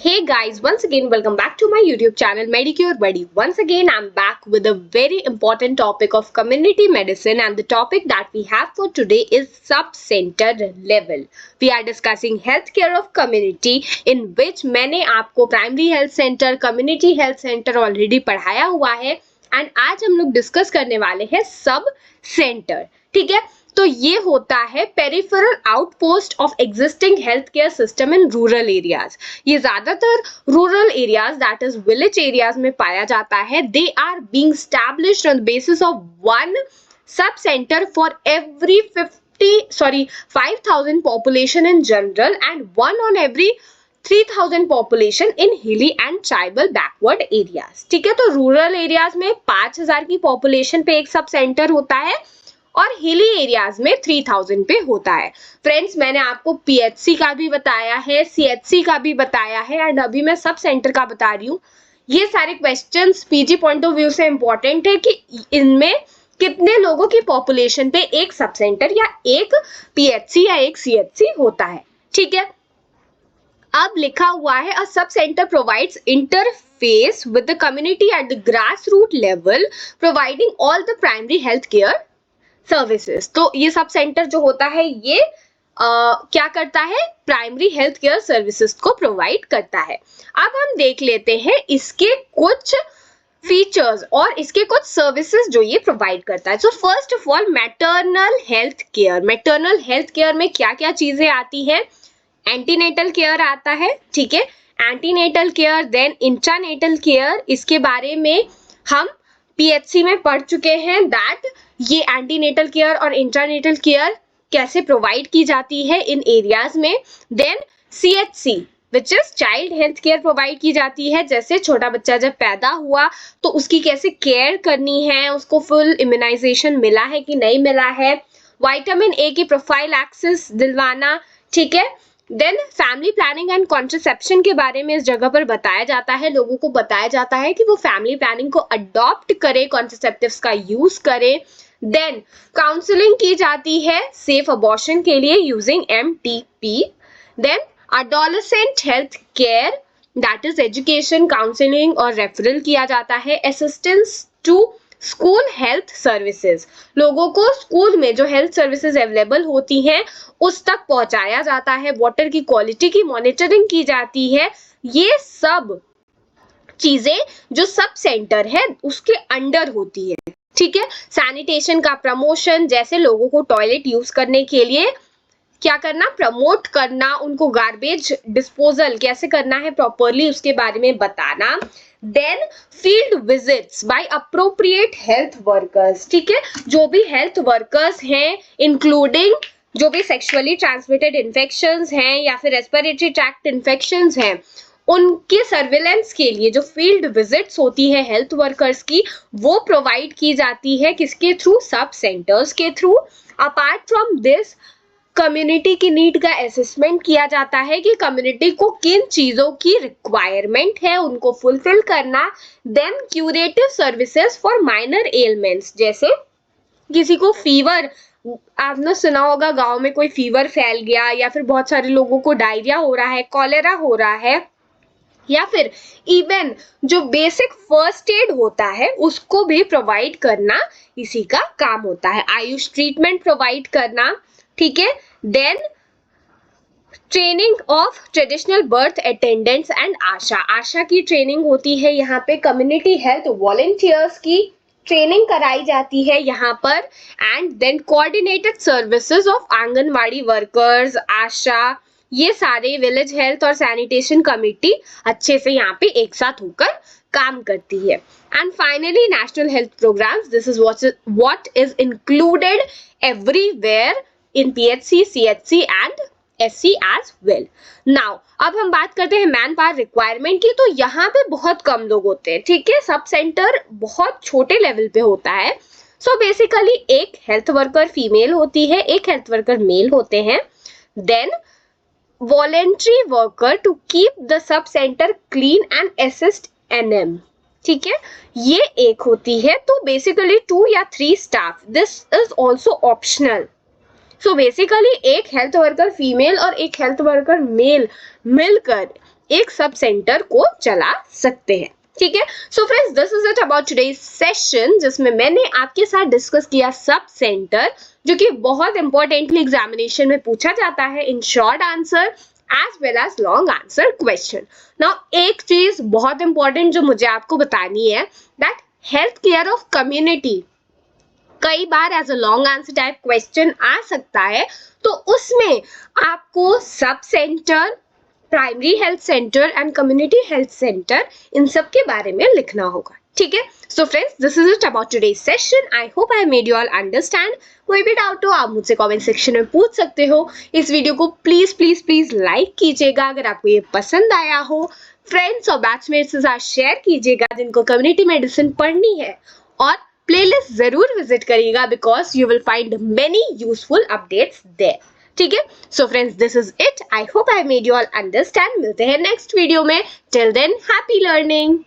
Hey guys, once again welcome back to my YouTube channel Medicure Buddy. Once again I'm back with a very important topic of community medicine, and the topic that we have for today is sub-center level. We are discussing healthcare of community, in which मैंने आपको primary health centre, community health centre already पढ़ाया हुआ है, and आज हम लोग discuss करने वाले हैं सब सेंटर. ठीक है, तो ये होता है peripheral outpost of existing health care system in rural areas. ये ज्यादातर rural areas that is village areas में पाया जाता है. They are being established on the basis of one sub centre for every 5,000 population in general and one on every 3,000 population in hilly and tribal backward areas. ठीक है, तो rural areas में 5,000 की population पे एक सब सेंटर होता है और हिली एरियाज में 3,000 पे होता है. फ्रेंड्स, मैंने आपको पीएचसी का भी बताया है, सीएचसी का भी बताया है, एंड अभी मैं सब सेंटर का बता रही हूँ. ये सारे questions PG point of view से इंपॉर्टेंट है कि इनमें कितने लोगों की पॉपुलेशन पे एक सब सेंटर या एक पीएचसी या एक सीएचसी होता है. ठीक है, अब लिखा हुआ है a sub centre provides interface with the community at the grass root level, providing all the primary health care services. तो ये सब सेंटर जो होता है ये क्या करता है, प्राइमरी हेल्थ केयर सर्विसेज को प्रोवाइड करता है. अब हम देख लेते हैं इसके कुछ फीचर्स और इसके कुछ सर्विसेज जो ये प्रोवाइड करता है. So first of all maternal health care. Maternal health care में क्या क्या चीजें आती है? एंटीनेटल केयर आता है. ठीक है, antenatal care, then intranatal care. इसके बारे में हम पीएचसी में पढ़ चुके हैं दैट ये एंटीनेटल केयर और इंट्रानेटल केयर कैसे प्रोवाइड की जाती है इन एरियाज में. Then CHC which is child health care provide की जाती है. जैसे छोटा बच्चा जब पैदा हुआ तो उसकी कैसे केयर करनी है, उसको फुल इम्यूनाइजेशन मिला है कि नहीं मिला है, विटामिन ए की प्रोफाइल एक्सेस दिलवाना. ठीक है, then family planning and contraception के बारे में इस जगह पर बताया जाता है. लोगों को बताया जाता है कि वो फैमिली प्लानिंग को अडॉप्ट करे, कॉन्ट्रसेप्टिव्स का यूज करे. देन काउंसलिंग की जाती है सेफ अबॉर्शन के लिए using MTP. Then adolescent health care that is education, counselling और रेफरल किया जाता है. Assistance to school health services. लोगों को स्कूल में जो हेल्थ सर्विसेज अवेलेबल होती हैं उस तक पहुंचाया जाता है. वाटर की क्वालिटी की मॉनिटरिंग की जाती है. ये सब चीजें जो सब सेंटर है उसके अंडर होती है. ठीक है, सैनिटेशन का प्रमोशन, जैसे लोगों को टॉयलेट यूज करने के लिए क्या करना, प्रमोट करना, उनको गार्बेज डिस्पोजल कैसे करना है प्रॉपरली उसके बारे में बताना. Then field visits by appropriate health workers. ठीक है, जो भी हेल्थ वर्कर्स हैं इंक्लूडिंग जो भी सेक्सुअली ट्रांसमिटेड इन्फेक्शंस हैं या फिर रेस्पिरेटरी ट्रैक्ट इन्फेक्शंस हैं, उनके सर्विलेंस के लिए जो फील्ड विजिट्स होती है हेल्थ वर्कर्स की, वो प्रोवाइड की जाती है किसके थ्रू, सब सेंटर्स के through. Apart from this community की नीड का असेसमेंट किया जाता है कि कम्युनिटी को किन चीजों की रिक्वायरमेंट है, उनको फुलफिल करना. Then curative services for minor elements, जैसे किसी को फीवर, आपने सुना होगा गांव में कोई फीवर फैल गया या फिर बहुत सारे लोगों को डायरिया हो रहा है, कॉलेरा हो रहा है, या फिर इवन जो बेसिक फर्स्ट एड होता है उसको भी प्रोवाइड करना इसी का काम होता है. आयुष ट्रीटमेंट प्रोवाइड करना. ठीक है, then training of traditional birth attendants and ASHA. ASHA की ट्रेनिंग होती है यहाँ पे, कम्युनिटी हेल्थ वॉलंटियर्स की ट्रेनिंग कराई जाती है यहाँ पर. And then coordinated services of anganwadi workers, ASHA, ये सारे विलेज हेल्थ और सैनिटेशन कमेटी अच्छे से यहाँ पे एक साथ होकर काम करती है. And finally national health programmes. This is what is included everywhere in PHC, CHC and SC as well. Now, अब हम बात करते हैं मैन पावर रिक्वायरमेंट की. तो यहाँ पे बहुत कम लोग होते हैं. ठीक है, सब सेंटर बहुत छोटे लेवल पे होता है. सो बेसिकली एक हेल्थ वर्कर फीमेल होती है, एक हेल्थ वर्कर मेल होते हैं. Then voluntary worker to keep the sub centre clean and assist NM. ठीक है, ये एक होती है. तो बेसिकली 2 या 3 staff. This is also optional. So basically एक हेल्थ वर्कर फीमेल और एक हेल्थ वर्कर मेल मिलकर एक सब सेंटर को चला सकते हैं। ठीक है, so friends this is it about today's session, जिसमें मैंने आपके साथ डिस्कस किया सब सेंटर, जो कि बहुत इंपॉर्टेंटली एग्जामिनेशन में पूछा जाता है in short answer as well as long answer question. Now एक चीज बहुत इंपॉर्टेंट जो मुझे आपको बतानी है, that health care of community कई बार as a long answer type question आ सकता है, तो उसमें आपको sub centre, primary health centre and community health centre, इन सब के बारे में लिखना होगा। ठीक है, so friends this is it about today's session. I hope I made you all understand. कोई भी डाउट हो आप मुझसे कमेंट सेक्शन में पूछ सकते हो। इस वीडियो को प्लीज प्लीज प्लीज लाइक कीजिएगा अगर आपको ये पसंद आया हो। फ्रेंड्स और बैचमेट्स के साथ शेयर कीजिएगा जिनको कम्युनिटी मेडिसिन पढ़नी है, और प्लेलिस्ट जरूर विजिट करिएगा because you will find many useful updates there. ठीक है, so friends this is it. I hope I made you all understand. मिलते हैं नेक्स्ट वीडियो में। Till then happy learning.